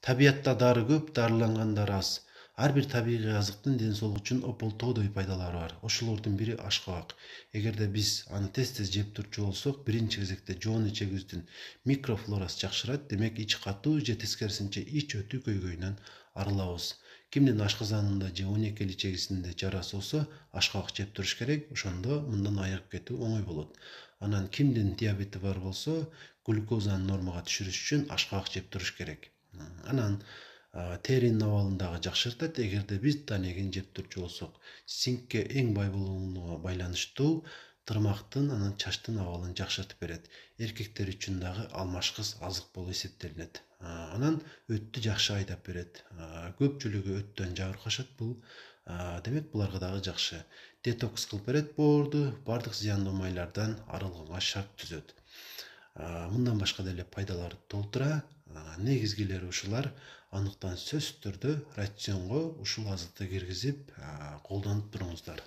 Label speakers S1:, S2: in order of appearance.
S1: Табиятта дары көп, дарылангандар аз. Ар бир табигый азыктын ден соолук үчүн ополтоодой пайдалары бар. Ошолордун бири ашкабак. Эгерде биз аны тез жеп турчу болсок, биринчи кезекте жоон ичегибиздин микрофлорасы жакшырат. Демек ич катуу же тескерисинче ич өтү көйгөйүнөн арылабыз. Кимдин ашказанында же 12 ичегисинде жарасы болсо, ашкабак жеп туруш керек. Ошондо мындан айыгып кетүү оңой болот. Анан кимдин диабети бар болсо, глюкозаны нормага түшүрүш үчүн ашкабак жеп туруш керек. Анан теринин абалын дагы жакшыртат. Эгерде биз танегин жеп турчу болсок, синкке эң бай болууга байланыштуу тырмактын анан чачтын абалын жакшыртып берет. Эркектер үчүн дагы алмашкыс азык болуп эсептелинет. Анан өттү жакшы айдап берет. Көпчүлүгү өттөн жабыркашат. Бул демек буларга дагы жакшы. Детокс кылып берет боорду, бардык зыяндуу майлардан арылганга шарт түзөт. Мындан башка деле пайдалары толтура. Негизгилери ушулар. Андыктан сөзсүз түрдө рационго ушул азыкты киргизип колдонуп туруңуздар.